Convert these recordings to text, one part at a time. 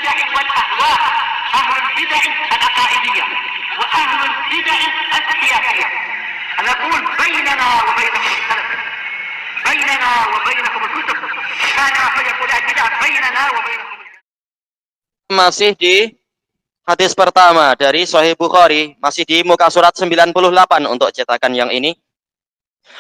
البدع والأهواء، أهل البدع العقائدية وأهل البدع السياسية. نقول بيننا وبينكم السلف، بيننا وبينكم الكتب، كان فيقول البدع بيننا وبينكم. Masih di hadis pertama dari Sahih Bukhari, masih di muka surat 98 untuk cetakan yang ini.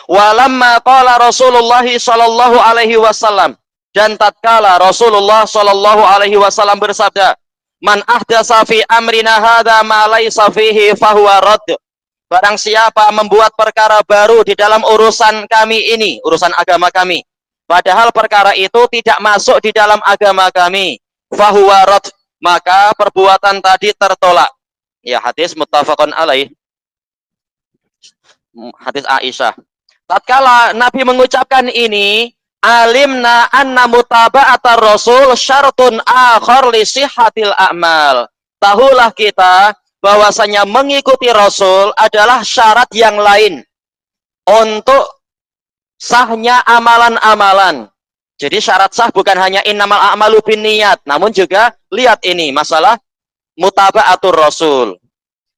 Walamma qala Rasulullah sallallahu alaihi wasallam, dan tatkala Rasulullah sallallahu alaihi wasallam bersabda, man ahdasa fi amrina hadza ma laysa fihi fahuwa radd. Barang siapa membuat perkara baru di dalam urusan kami ini, urusan agama kami, padahal perkara itu tidak masuk di dalam agama kami, fahuwa radd, maka perbuatan tadi tertolak. Ya, hadis muttafaqun alaih. Hadis Aisyah. Tatkala Nabi mengucapkan ini, alimna anna mutaba'atar rasul syartun akhar li sihhatil a'mal. Tahulah kita bahwasanya mengikuti Rasul adalah syarat yang lain untuk sahnya amalan-amalan. Jadi syarat sah bukan hanya innamal a'malu binniyat, namun juga lihat ini masalah mutaba'atur Rasul.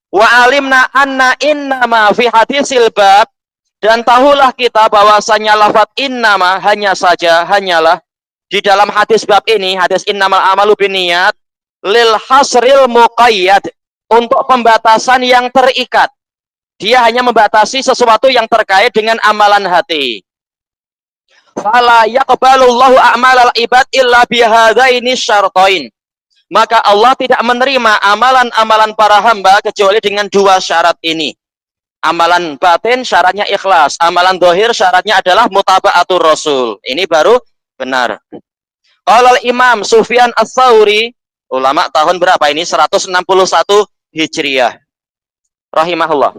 Wa alimna anna innama fi hadisil bab, dan tahulah kita bahwasanya lafaz innama hanya saja, hanyalah di dalam hadis bab ini, hadis innamal a'malu binniyat, lil hasril muqayyad, untuk pembatasan yang terikat. Dia hanya membatasi sesuatu yang terkait dengan amalan hati. Fala yaqbalullahu a'malal ibad illa bihadzaini syartain. Maka Allah tidak menerima amalan-amalan para hamba kecuali dengan dua syarat ini. Amalan batin syaratnya ikhlas, amalan zahir syaratnya adalah mutaba'atur Rasul. Ini baru benar. Qala Imam Sufyan Ats-Tsauri, ulama tahun berapa ini? 161 Hijriyah. Rahimahullah.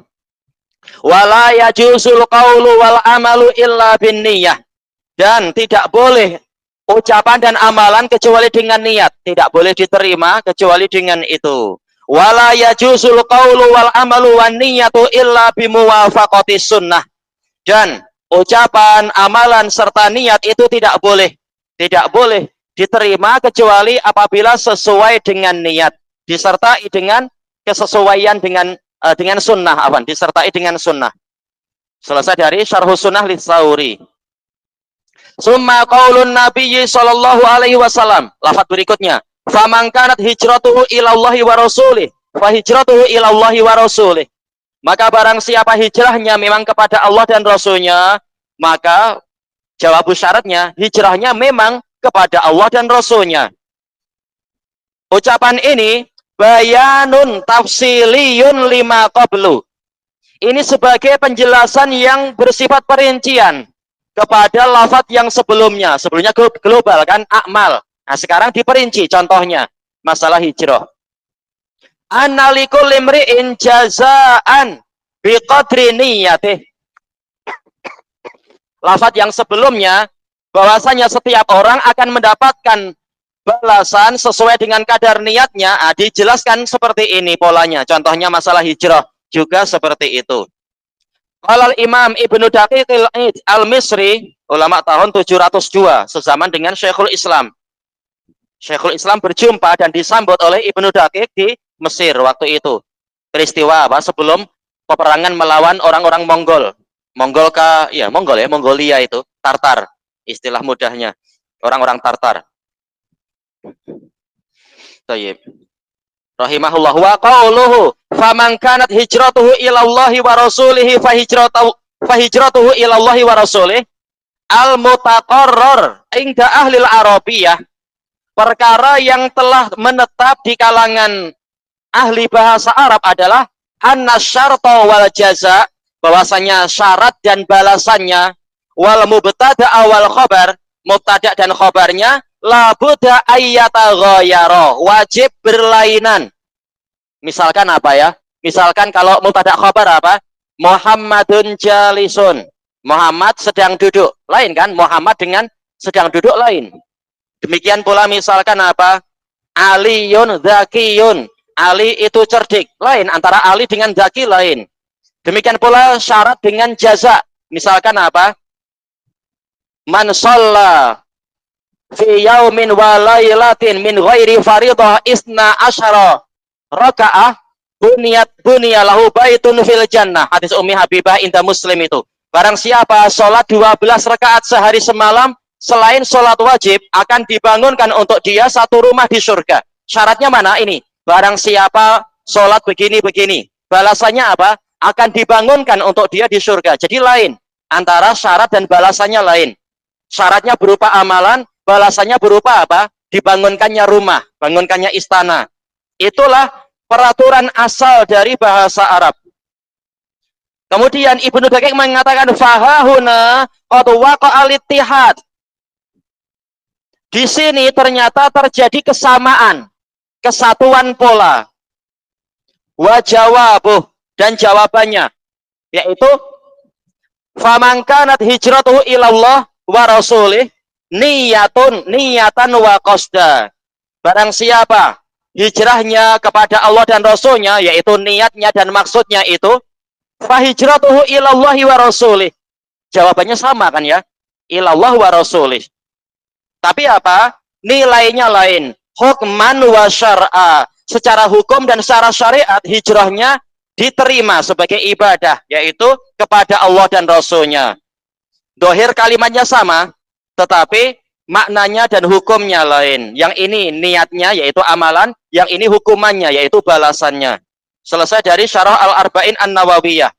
Wala yajuzul qaulu wal amalu illa binniyah. Dan tidak boleh ucapan dan amalan kecuali dengan niat, tidak boleh diterima kecuali dengan itu. Wala yajuzul qaulu wal amalu wan niyatu illa bimuwafaqati sunnah. Dan ucapan, amalan serta niat itu tidak boleh diterima kecuali apabila sesuai dengan niat, disertai dengan kesesuaian dengan sunnah, disertai dengan sunnah. Selesai dari Syarhus Sunnah Lis-Tsauri. Summa qaulun Nabiyyi sallallahu alaihi wasallam, lafaz berikutnya, faman kanat hijratuhu ilallahi wa rasulih, fa hijratuhu ilallahi wa rasulih. Maka barang siapa hijrahnya memang kepada Allah dan Rasulnya, maka jawab syaratnya, hijrahnya memang kepada Allah dan Rasulnya. Ucapan ini bayanun tafsiliyun lima qablu. Ini sebagai penjelasan yang bersifat perincian kepada lafaz yang sebelumnya. Sebelumnya global kan, akmal. Nah, sekarang diperinci contohnya masalah hijrah. Analikul limri'in jazaan biqadri niyatih. Lafaz yang sebelumnya bahwasanya setiap orang akan mendapatkan balasan sesuai dengan kadar niatnya. Nah, dijelaskan seperti ini polanya. Contohnya masalah hijrah juga seperti itu. Qala Imam Ibnu Daqiqil Id Al-Misri, ulama tahun 702, sezaman dengan Syekhul Islam. Syekhul Islam berjumpa dan disambut oleh Ibnu Daqiq di Mesir waktu itu. Peristiwa sebelum peperangan melawan orang-orang Mongol. Mongolia itu, Tartar, istilah mudahnya. Orang-orang Tartar. Tayyib. Rahimahullah wa qauluhu faman kanat hijratuhu ilallahi wa rasulihi fa hijratuhu ilallahi wa rasulih al mutaqarrar inda ahli al-arabiyah, perkara yang telah menetap di kalangan ahli bahasa Arab adalah anna syarta wal jaza, bahwasanya syarat dan balasannya, wal mubtada awal khabar, mubtada dan khabarnya, la budda ayyata ghayara, wajib berlainan. Misalkan apa ya? Misalkan kalau mubtada khabar apa? Muhammadun jalisun. Muhammad sedang duduk. Lain kan? Muhammad dengan sedang duduk lain. Demikian pula misalkan apa? Aliyun dzakiyun. Ali itu cerdik. Lain, antara Ali dengan dzaki lain. Demikian pula syarat dengan jaza. Misalkan apa? Man shalla fi yaumin wa lailatin min ghairi faridah isna asyara rakaah bunya lahu baitun fil jannah. Hadis Ummi Habibah inda Muslim itu. Barang siapa sholat 12 rakaat sehari semalam selain sholat wajib akan dibangunkan untuk dia satu rumah di surga. Syaratnya mana ini? Barang siapa sholat begini-begini, balasannya apa? Akan dibangunkan untuk dia di surga. Jadi lain. Antara syarat dan balasannya lain. Syaratnya berupa amalan, balasannya berupa apa? Dibangunkannya rumah, bangunkannya istana. Itulah peraturan asal dari bahasa Arab. Kemudian Ibnu Daqiq mengatakan fahahuna qad waqa'al ittihad. Di sini ternyata terjadi kesamaan, kesatuan pola. Wa jawabuh, dan jawabannya yaitu faman kanat hijratuhu ilallah wa rasulih niyatan wa qasda. Barang siapa hijrahnya kepada Allah dan Rasulnya, yaitu niatnya dan maksudnya itu, fahijratuhu ilallahi wa rasulih. Jawabannya sama kan ya, ilallah wa rasulih. Tapi apa? Nilainya lain. Hukman wa syar'a. Secara hukum dan secara syariat, hijrahnya diterima sebagai ibadah, yaitu kepada Allah dan Rasulnya. Dohir kalimatnya sama, tetapi maknanya dan hukumnya lain. Yang ini niatnya, yaitu amalan. Yang ini hukumannya, yaitu balasannya. Selesai dari Syarah Al-Arba'in An-Nawawiyah.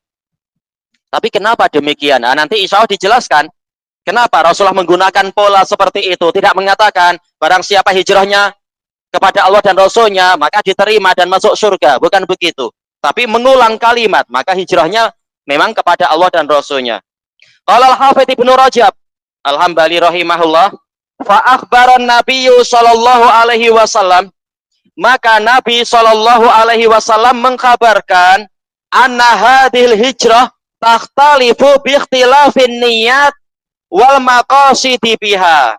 Tapi kenapa demikian? Nah, nanti insya Allah dijelaskan. Kenapa Rasulullah menggunakan pola seperti itu? Tidak mengatakan, barang siapa hijrahnya kepada Allah dan Rasulnya, maka diterima dan masuk surga. Bukan begitu. Tapi mengulang kalimat, maka hijrahnya memang kepada Allah dan Rasulnya. Qala Al-Hafidz Ibnu Rajab Al-Hambali rahimahullah, fa akhbaran Nabiyyu sallallahu alaihi wasallam, maka Nabi sallallahu alaihi wasallam mengkabarkan anna hadhil hijrah takhtalifu bi ikhtilafin niyat wal maqasidi biha.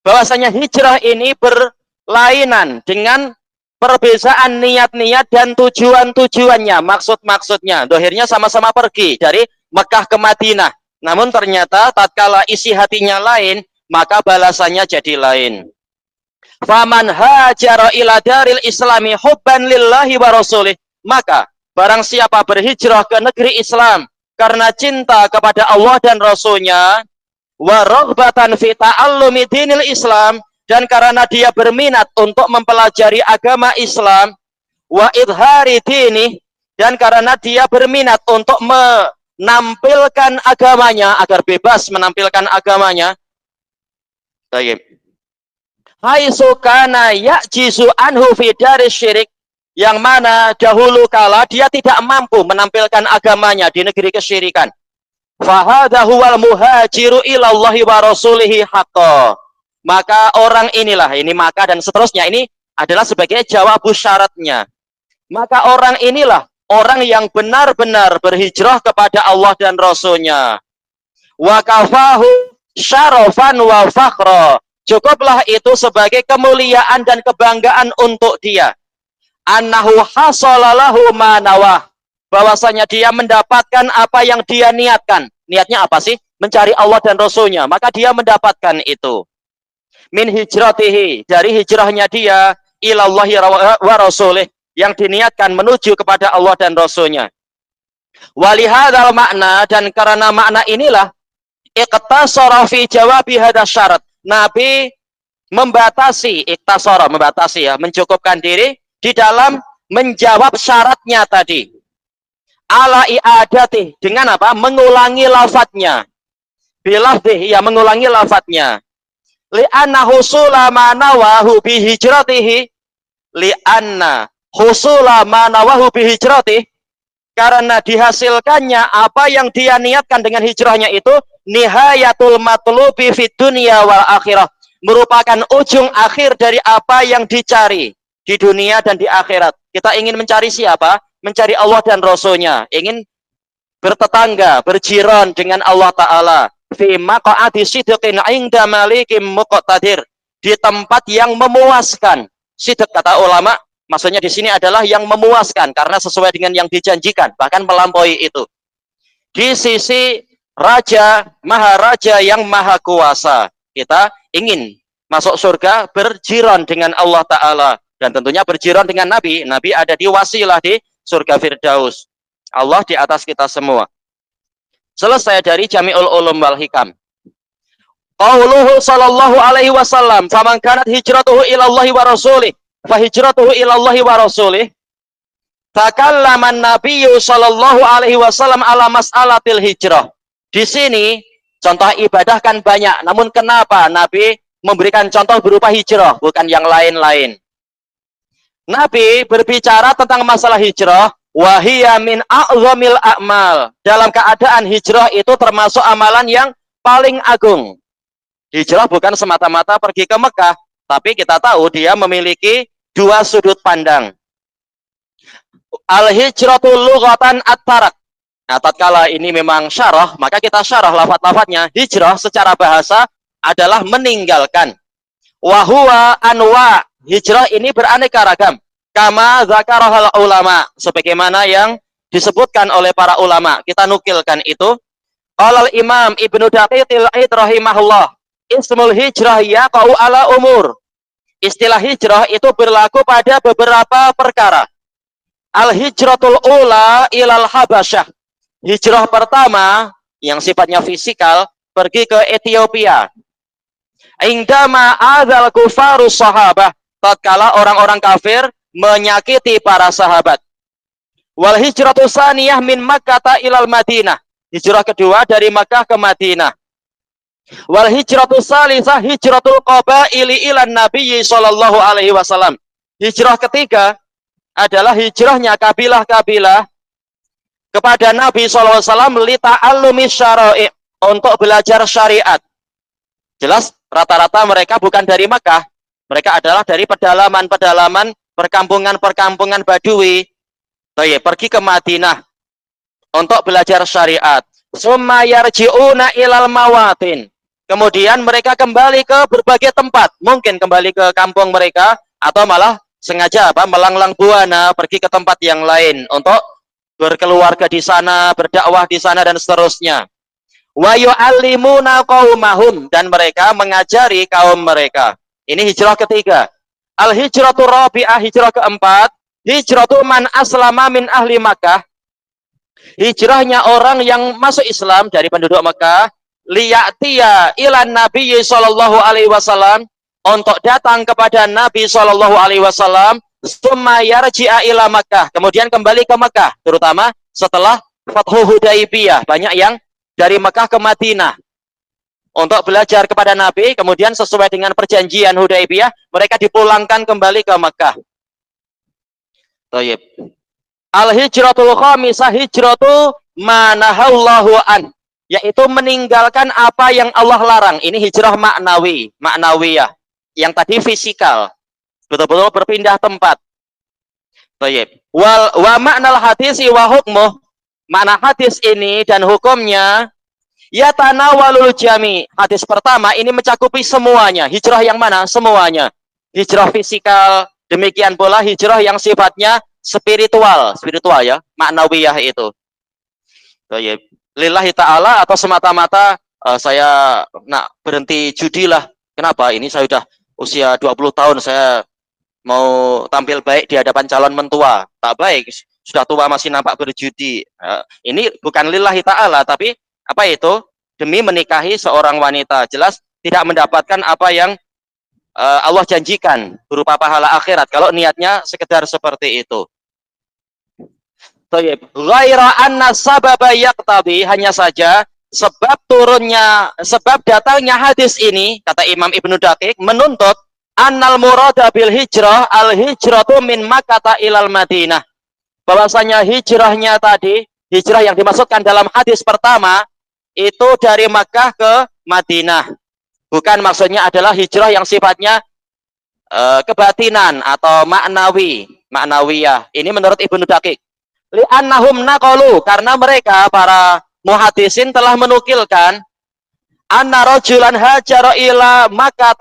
Bahwasanya hijrah ini berlainan dengan perbedaan niat-niat dan tujuan-tujuannya, maksud-maksudnya. Dohirnya sama-sama pergi dari Mekah ke Madinah. Namun ternyata tatkala isi hatinya lain, maka balasannya jadi lain. Faman hajara ila daril islami hubban lillahi wa rasulih. Maka barang siapa berhijrah ke negeri Islam karena cinta kepada Allah dan Rasulnya, wa raghbatan fi ta'allumi dinil Islam, dan karena dia berminat untuk mempelajari agama Islam, wa idhari dini, dan karena dia berminat untuk menampilkan agamanya agar bebas menampilkan agamanya. Baik. Haitsu kana ya'jizu anhu fi daris syirik, yang mana dahulu kala dia tidak mampu menampilkan agamanya di negeri kesyirikan. Fa hadza huwal muhajiru ilallahi wa rasulihi haqqan. Maka orang inilah, ini maka dan seterusnya, ini adalah sebagai jawab syaratnya. Maka orang inilah orang yang benar-benar berhijrah kepada Allah dan Rasulnya. Wa kafahu syarafan wa fakhra. Cukuplah itu sebagai kemuliaan dan kebanggaan untuk dia. Annahu hasalalahu ma nawah. Bahwasanya dia mendapatkan apa yang dia niatkan. Niatnya apa sih? Mencari Allah dan Rasulnya. Maka dia mendapatkan itu. Min hijratihi, dari hijrahnya dia ilallahi wa rasulih, yang diniatkan menuju kepada Allah dan Rasulnya. Walihadzal makna, dan karena makna inilah iqtasara fi jawabi hadza syarat. Nabi membatasi, iktasara, membatasi ya, mencukupkan diri di dalam menjawab syaratnya tadi. Ala i'adati, dengan apa? Mengulangi lafadznya. Bilafdih, ya, mengulangi lafadznya. Li'anna husula ma nawahu bi hijratihi, li'anna husula ma nawahu bi hijratihi, karena dihasilkannya apa yang dia niatkan dengan hijrahnya itu nihayatul matlubi fid dunya wal akhirah, merupakan ujung akhir dari apa yang dicari di dunia dan di akhirat. Kita ingin mencari siapa? Mencari Allah dan Rasulnya, ingin bertetangga, berjiran dengan Allah Ta'ala. Fi maq'adi sidqin 'inda malikim muqtadir, di tempat yang memuaskan. Sidq kata ulama, maksudnya di sini adalah yang memuaskan karena sesuai dengan yang dijanjikan, bahkan melampaui itu. Di sisi raja, maharaja yang maha kuasa. Kita ingin masuk surga berjiron dengan Allah Ta'ala. Dan tentunya berjiron dengan Nabi. Nabi ada di wasilah di surga Firdaus. Allah di atas kita semua. Selesai dari Jami'ul Ulum wal Hikam. Qauluhu sallallahu alaihi wasallam, "Faman kanat hijratuhu ila Allahi wa rasulih, fa hijratuhu ila Allahi wa rasulih." Takallama an-nabiyyu sallallahu alaihi wasallam ala mas'alatil hijrah. Di sini contoh ibadah kan banyak, namun kenapa Nabi memberikan contoh berupa hijrah, bukan yang lain-lain? Nabi berbicara tentang masalah hijrah, wahiyya min a'zamil a'mal. Dalam keadaan hijrah itu termasuk amalan yang paling agung. Hijrah bukan semata-mata pergi ke Mekah, tapi kita tahu dia memiliki dua sudut pandang. Al-hijratu lughatan at-tarak. Nah, tatkala ini memang syarah, maka kita syarah lafaz-lafaznya. Hijrah secara bahasa adalah meninggalkan. Wa huwa anwa. Hijrah ini beraneka ragam. Kama zakarahal ulama, sebagaimana yang disebutkan oleh para ulama. Kita nukilkan itu. Qala al-Imam Ibnu Daqiqil Aid rahimahullah, ismul hijrah yaqa'u ala umur. Istilah hijrah itu berlaku pada beberapa perkara. Al-hijratul ula ilal Habasyah. Hijrah pertama yang sifatnya fisikal pergi ke Ethiopia. Indama adzal kufarus sahabah, tatkala orang-orang kafir menyakiti para sahabat. Wal hijratu saniyah min Makkah ilal Madinah. Hijrah kedua dari Makkah ke Madinah. Wal hijratu salisah hijratul qabaili ilan nabiyyi sallallahu alaihi wasallam. Hijrah ketiga adalah hijrahnya kabilah-kabilah kepada Nabi sallallahu alaihi wasallam li ta'allumi syara'i, untuk belajar syariat. Jelas rata-rata mereka bukan dari Makkah. Mereka adalah dari pedalaman-pedalaman, perkampungan-perkampungan Badui. Pergi ke Madinah untuk belajar syariat. Summa yarji'una ilal mawatin. Kemudian mereka kembali ke berbagai tempat. Mungkin kembali ke kampung mereka, atau malah sengaja melanglang buana pergi ke tempat yang lain untuk berkeluarga di sana, berdakwah di sana, dan seterusnya. Wa yu'allimuna qaumahum, dan mereka mengajari kaum mereka. Ini hijrah ketiga. Al-hijratu rabi'ah, hijrah keempat, hijratu man aslama min ahli Makkah. Hijrahnya orang yang masuk Islam dari penduduk Mekah, liya'tiya ilan nabiyyi sallallahu alaihi wasallam, untuk datang kepada Nabi sallallahu alaihi wasallam, summa yarji'a ila Makkah, kemudian kembali ke Mekah, terutama setelah Fathu Hudaibiyah. Banyak yang dari Mekah ke Madinah untuk belajar kepada Nabi, kemudian sesuai dengan perjanjian Hudaibiyah, mereka dipulangkan kembali ke Mekah. Thayyib. Al-hijratul khamisah hijratu manahallahu an, yaitu meninggalkan apa yang Allah larang. Ini hijrah maknawi, maknawiyah. Yang tadi fisikal, betul-betul berpindah tempat. Thayyib. Wa ma'nal hadisi wa hukmuh, makna hadis ini dan hukumnya, yatanawalul jami. Hadis pertama ini mencakupi semuanya. Hijrah yang mana? Semuanya. Hijrah fisikal, demikian pula hijrah yang sifatnya spiritual ya, maknawiyah itu. Thayyib. Lillahi ta'ala, atau semata-mata saya nak berhenti judi lah. Kenapa? Ini saya sudah usia 20 tahun, saya mau tampil baik di hadapan calon mentua. Tak baik, sudah tua masih nampak berjudi. Ini bukan lillahi ta'ala, tapi apa itu? Demi menikahi seorang wanita. Jelas tidak mendapatkan apa yang Allah janjikan berupa pahala akhirat kalau niatnya sekedar seperti itu. Ghaira anna sababa yaqtadi, hanya saja sebab datangnya hadis ini, kata Imam Ibnu Daqiq, menuntut annal murada bil hijrah al hijratu min Makkah ilal Madinah, bahwasanya hijrahnya tadi, hijrah yang dimaksudkan dalam hadis pertama itu dari Makkah ke Madinah, bukan maksudnya adalah hijrah yang sifatnya kebatinan atau maknawiyah. Ini menurut Ibnu Daqiq. Li'annahum naqalu, karena mereka para muhaddisin telah menukilkan anna rajulan hajara ila Makkah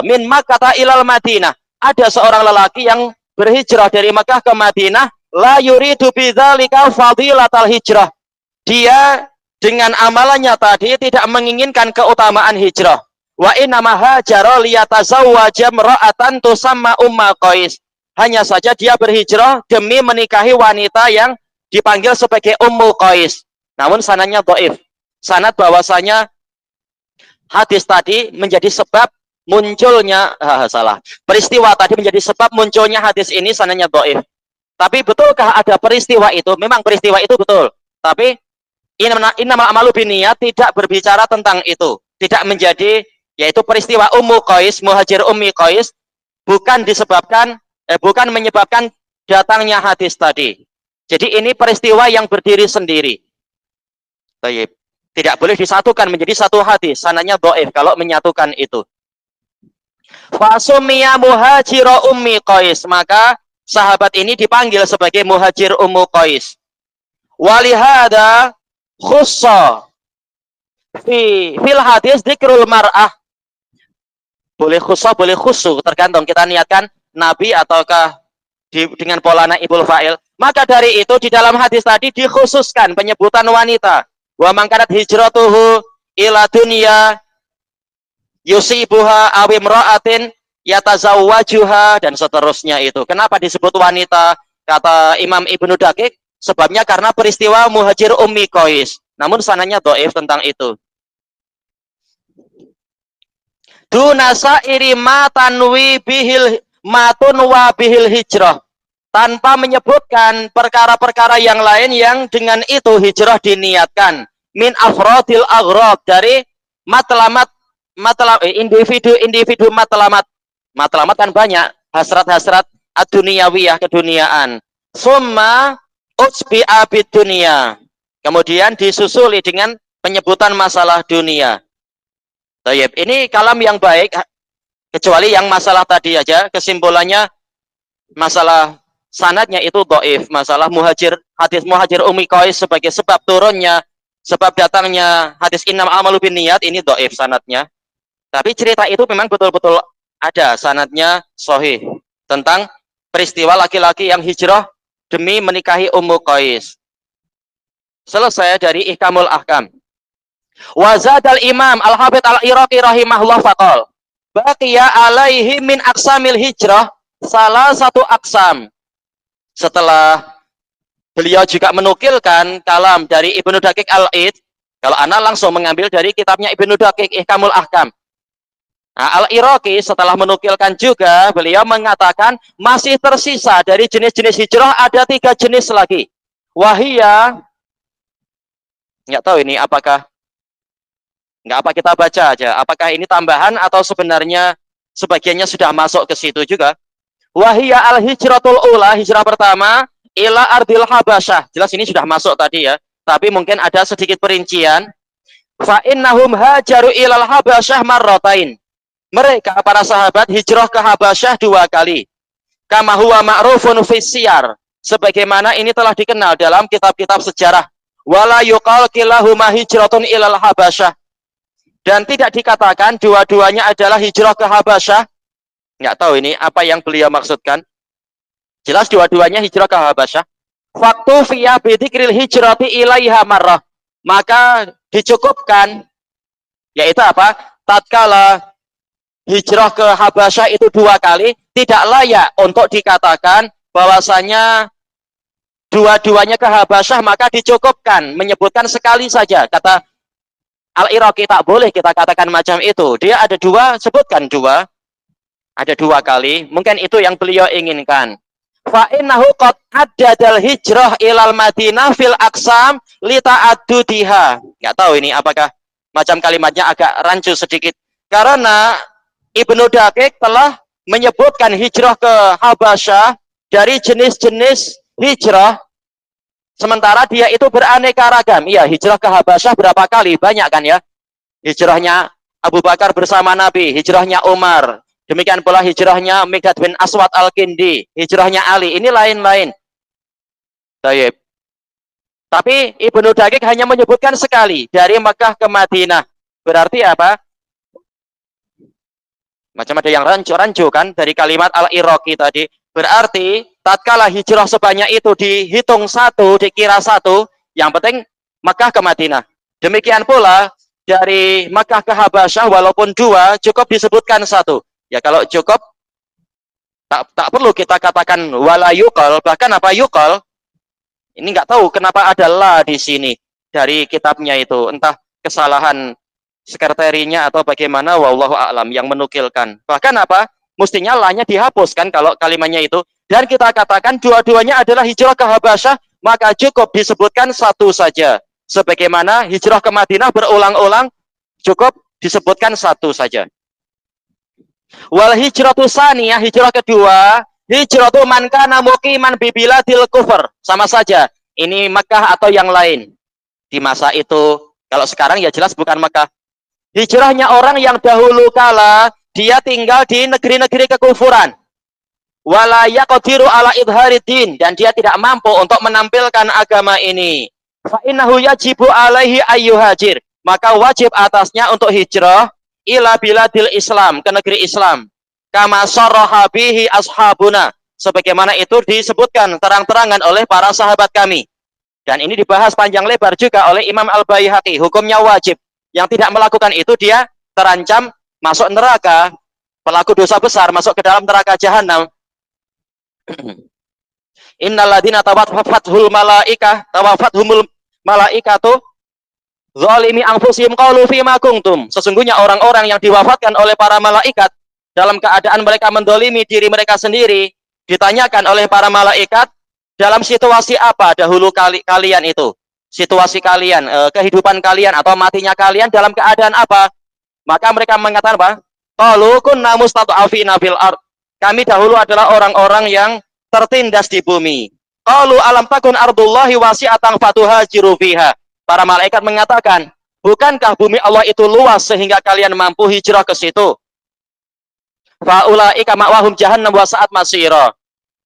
min Makkah ilal Madinah. Ada seorang lelaki yang berhijrah dari Makkah ke Madinah, la yuridu bidzalika fadilatal hijrah. Dia dengan amalannya tadi tidak menginginkan keutamaan hijrah. Wa innama hajara liyatazawwaja imra'atan tusamma Umma Qais. Hanya saja dia berhijrah demi menikahi wanita yang dipanggil sebagai Ummu Qais. Namun sanadnya dhaif. Sanad bahwasanya hadis tadi menjadi sebab munculnya peristiwa tadi menjadi sebab munculnya hadis ini sanadnya dhaif. Tapi betulkah ada peristiwa itu? Memang peristiwa itu betul. Tapi innamal amalu binniyat tidak berbicara tentang itu. Tidak menjadi, yaitu peristiwa Ummu Qais, muhajir Ummi Qais, bukan menyebabkan datangnya hadis tadi. Jadi ini peristiwa yang berdiri sendiri. Baik. Tidak boleh disatukan menjadi satu hadis. Sanadnya dhaif kalau menyatukan itu. Fasumiya muhajir Ummi Qais, maka sahabat ini dipanggil sebagai muhajir Ummu Qais. Walihada khussa fil hadis dzikrul mar'ah. Boleh khussa, boleh khusu, tergantung kita niatkan Nabi ataukah dengan pola naibul fa'il. Maka dari itu di dalam hadis tadi dikhususkan penyebutan wanita. Wa mangkanat hijratuhu ila dunya yusibuha awimra'atin yatazawwajuha dan seterusnya itu. Kenapa disebut wanita? Kata Imam Ibnu Daqiq, sebabnya karena peristiwa muhajir Ummi Qais. Namun sanadnya dhaif tentang itu. Dunasa iri matanwi bihil matunwa bihil hijrah, tanpa menyebutkan perkara-perkara yang lain yang dengan itu hijrah diniatkan. Min afrodil aghrab, dari individu matlamat. Matlamat kan banyak, hasrat-hasrat ad-duniyawiyah, keduniaan. Summa utsbi abid dunia, kemudian disusuli dengan penyebutan masalah dunia. Tayyib, ini kalam yang baik, kecuali yang masalah tadi aja, kesimpulannya masalah sanadnya itu dhaif, masalah hadis muhajir Ummi Qais sebagai sebab turunnya, sebab datangnya hadis innam amalu binniyat, ini dhaif sanadnya. Tapi cerita itu memang betul-betul ada sanadnya sahih tentang peristiwa laki-laki yang hijrah demi menikahi Ummu Qais. Selesai dari Ihkamul Ahkam. Wazadal Imam Al-Hafidz Al-Iraqi rahimahullah faqal baqiya alaihi min aqsamil hijrah salah satu aqsam. Setelah beliau juga menukilkan kalam dari Ibnu Daqiq Al-Id, kalau ana langsung mengambil dari kitabnya Ibnu Daqiq Ihkamul Ahkam. Nah, Al-Iraqi setelah menukilkan juga, beliau mengatakan masih tersisa dari jenis-jenis hijrah ada 3 jenis lagi. Wahia, nggak tahu ini apakah, nggak apa kita baca aja, apakah ini tambahan atau sebenarnya sebagiannya sudah masuk ke situ juga. Wahia al-hijratul ula, hijrah pertama, ila ardil habasyah. Jelas ini sudah masuk tadi ya, tapi mungkin ada sedikit perincian. Fa innahum hajaru ilal habasyah marratain. Mereka para sahabat hijrah ke Habasyah 2 kali. Kama huwa ma'rufun fis siyar, sebagaimana ini telah dikenal dalam kitab-kitab sejarah. Wala yuqal kilahuma hijratun ilal Habasyah, dan tidak dikatakan dua-duanya adalah hijrah ke Habasyah. Nggak tahu ini apa yang beliau maksudkan. Jelas dua-duanya hijrah ke Habasyah. Faktu fiya bidzikril hijrati ilaiha marrah, maka dicukupkan, yaitu apa? Tatkala hijrah ke Habasyah itu 2 kali, tidak layak untuk dikatakan bahwasanya dua-duanya ke Habasyah, maka dicukupkan menyebutkan sekali saja. Kata Al-Iraqi, tak boleh kita katakan macam itu. Dia ada 2, sebutkan 2. Ada 2 kali. Mungkin itu yang beliau inginkan. Fa innahu qad addadal hijrah ilal Madinah fil aqsam li ta'addudiha. Enggak tahu ini apakah macam kalimatnya agak rancu sedikit. Karena Ibnu Daqiq telah menyebutkan hijrah ke Habasyah dari jenis-jenis hijrah, sementara dia itu beraneka ragam. Iya, hijrah ke Habasyah berapa kali? Banyak kan ya. Hijrahnya Abu Bakar bersama Nabi, hijrahnya Umar, demikian pula hijrahnya Miqdad bin Aswad Al-Kindi, hijrahnya Ali, ini lain-lain. Baik. Tapi Ibnu Daqiq hanya menyebutkan sekali, dari Mekah ke Madinah. Berarti apa? Macam ada yang rancu-rancu kan dari kalimat Al-Iraqi tadi. Berarti tatkala hijrah sebanyak itu dihitung 1, dikira 1, yang penting Mekah ke Madinah. Demikian pula dari Makkah ke Habasyah walaupun dua, cukup disebutkan satu. Ya kalau cukup tak perlu kita katakan wala yuqal, bahkan apa yuqal? Ini nggak tahu kenapa ada la di sini dari kitabnya itu, entah kesalahan sekretarinya atau bagaimana, wallahu a'lam yang menukilkan. Bahkan apa? Mestinya la-nya dihapuskan kalau kalimatnya itu. Dan kita katakan dua-duanya adalah hijrah ke Habasyah, maka cukup disebutkan satu saja. Sebagaimana hijrah ke Madinah berulang-ulang, cukup disebutkan satu saja. Wal hijratu saniyah, hijrah kedua, hijratu man kana muqiman bi biladil kufur. Sama saja. Ini Mekah atau yang lain. Di masa itu, kalau sekarang ya jelas bukan Mekah. Hijrahnya orang yang dahulu kala dia tinggal di negeri-negeri kekufuran. Wala yaqdiru ala idharidin, dan dia tidak mampu untuk menampilkan agama ini. Fa innahu yajibu alaihi ayyuhajir. Maka wajib atasnya untuk hijrah ila biladil Islam, ke negeri Islam. Kama sarraha bihi ashabuna, sebagaimana itu disebutkan terang-terangan oleh para sahabat kami. Dan ini dibahas panjang lebar juga oleh Imam Al-Baihaqi. Hukumnya wajib. Yang tidak melakukan itu dia terancam masuk neraka, pelaku dosa besar, masuk ke dalam neraka jahanam. Innalladzina tawafathumul malaikatu zalimi anfusihim qalu fima kuntum. Sesungguhnya orang-orang yang diwafatkan oleh para malaikat dalam keadaan mereka mendolimi diri mereka sendiri, ditanyakan oleh para malaikat, dalam situasi apa dahulu kalian itu? Situasi kalian, kehidupan kalian atau matinya kalian dalam keadaan apa? Maka mereka mengatakan apa? Qalu kunna mustad'afina fil ard. Kami dahulu adalah orang-orang yang tertindas di bumi. Qalu alam takun ardullahi wasi'atan fatuhajiru fiha. Para malaikat mengatakan, bukankah bumi Allah itu luas sehingga kalian mampu hijrah ke situ? Faulaika ma'wahum jahannam wa sa'at masira.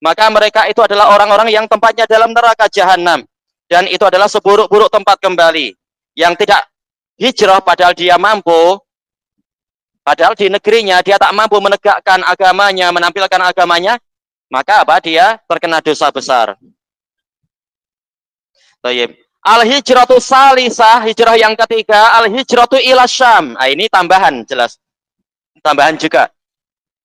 Maka mereka itu adalah orang-orang yang tempatnya dalam neraka jahanam, dan itu adalah seburuk-buruk tempat kembali. Yang tidak hijrah padahal dia mampu, padahal di negerinya dia tak mampu menegakkan agamanya, menampilkan agamanya, maka apa? Dia terkena dosa besar. Baik. Al-hijratu salisah, hijrah yang ketiga, al-hijratu ila Syam. Nah, ini tambahan jelas. Tambahan juga.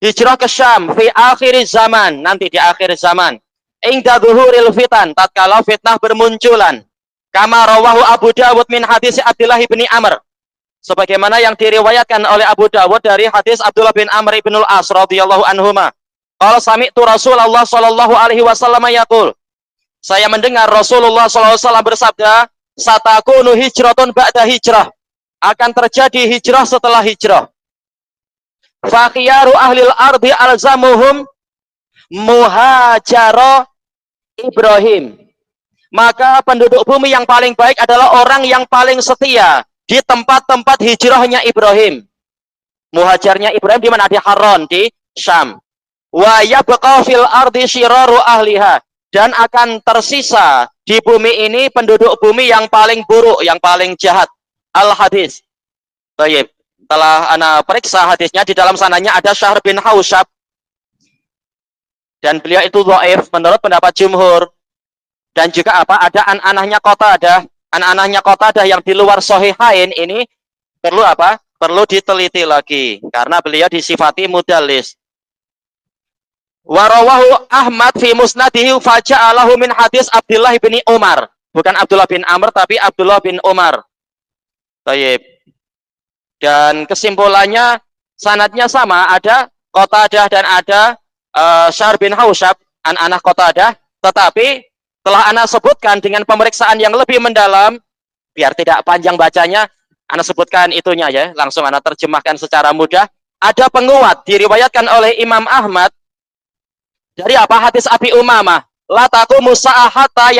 Hijrah ke Syam fi akhir zaman, nanti di akhir zaman. Ingda dhuhuril fitan, tatkala fitnah bermunculan. Kama rawahu Abu Dawud min hadis Abdullah bin Amr. Sebagaimana yang diriwayatkan oleh Abu Dawud dari hadis Abdullah bin Amr ibn al-As radhiyallahu anhuma. Qala sami'tu Rasulullah sallallahu alaihi wasallam yaqul. Saya mendengar Rasulullah sallallahu alaihi wasallam bersabda, satakunu hijratun ba'da hijrah. Akan terjadi hijrah setelah hijrah. Fa khiyaru ahlil ardi alzamuhum muhajara Ibrahim. Maka penduduk bumi yang paling baik adalah orang yang paling setia di tempat-tempat hijrahnya Ibrahim. Muhajarnya Ibrahim di mana? Di Haran, di Syam. Wa yabqa fil ardi syiraru ahliha, dan akan tersisa di bumi ini penduduk bumi yang paling buruk, yang paling jahat. Al-hadis. Baik. Setelah ana periksa hadisnya, di dalam sananya ada Syahr bin Hausyab, dan beliau itu dhaif menurut pendapat jumhur. Dan juga apa? Ada anak-anaknya Qatadah. Anak-anaknya Qatadah yang di luar Sahihain ini perlu apa? Perlu diteliti lagi karena beliau disifati mudallis. Wa rawahu Ahmad fi musnadihi faja'alahu min hadis Abdullah bin Umar. Bukan Abdullah bin Amr tapi Abdullah bin Umar. Baik. Dan kesimpulannya sanadnya sama, ada Qatadah dan ada Syahr bin Hausyab, anak-anak Qatadah, tetapi telah ana sebutkan dengan pemeriksaan yang lebih mendalam, biar tidak panjang bacanya, ana sebutkan itunya ya, langsung ana terjemahkan secara mudah. Ada penguat diriwayatkan oleh Imam Ahmad dari apa? Hadis Abi Umamah, la taqumu sa'ah hatta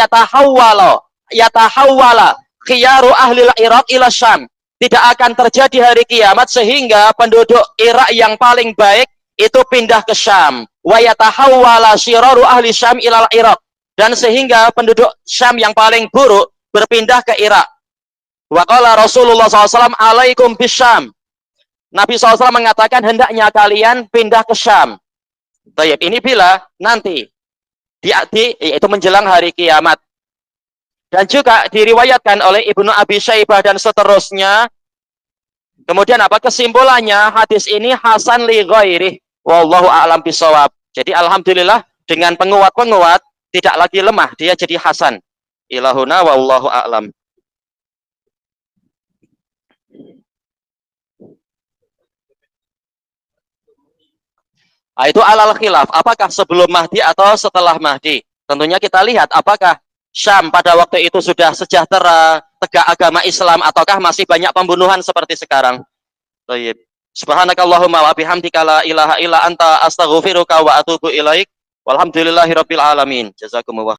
yatahawwala khiyaru ahli al-Iraq ila Syam. Tidak akan terjadi hari kiamat sehingga penduduk Irak yang paling baik itu pindah ke Syam. Wa yatahawwala syiraru ahli Syam ila al-Iraq, dan sehingga penduduk Syam yang paling buruk berpindah ke Irak. Wa qala Rasulullah SAW alaikum bisyam. Nabi SAW mengatakan hendaknya kalian pindah ke Syam. Baik, ini bila nanti yaitu menjelang hari kiamat. Dan juga diriwayatkan oleh Ibnu Abi Syaibah dan seterusnya Kemudian apa kesimpulannya? Hadis ini hasan li ghairi. Wallahu a'lam bisawab. Jadi alhamdulillah dengan penguat-penguat tidak lagi lemah, dia jadi hasan. Ilahuna wallahu a'lam. Nah, itu alal khilaf. Apakah sebelum Mahdi atau setelah Mahdi? Tentunya kita lihat apakah Syam pada waktu itu sudah sejahtera, tegak agama Islam, ataukah masih banyak pembunuhan seperti sekarang. Baik. Subhanakallahumma wa bihamdika la ilaha illa anta astaghfiruka wa atubu ilaik. Walhamdulillahirabbil alamin. Jazakumullah.